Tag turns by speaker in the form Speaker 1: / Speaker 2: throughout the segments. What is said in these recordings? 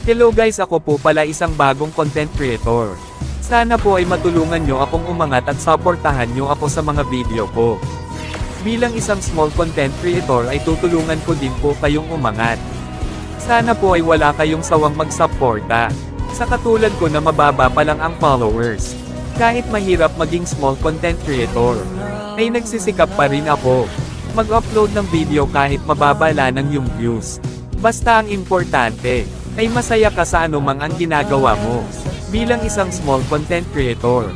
Speaker 1: Hello guys, ako po pala isang bagong content creator. Sana po ay matulungan nyo akong umangat at supportahan nyo ako sa mga video ko. Bilang isang small content creator ay tutulungan ko din po kayong umangat. Sana po ay wala kayong sawang magsuporta. Sa katulad ko na mababa pa lang ang followers. Kahit mahirap maging small content creator, ay nagsisikap pa rin ako. Mag-upload ng video kahit mababa lang yung views. Basta ang importante, ay masaya ka sa anumang ang ginagawa mo, bilang isang small content creator.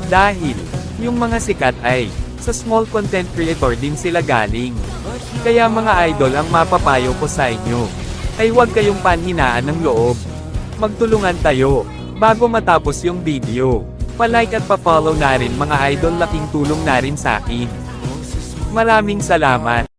Speaker 1: Dahil, yung mga sikat ay, sa small content creator din sila galing. Kaya mga idol ang mapapayo ko sa inyo, ay huwag kayong panhinaan ng loob. Magtulungan tayo, bago matapos yung video. Pa-like at pa-follow na rin mga idol, laking tulong na rin sa akin. Maraming salamat.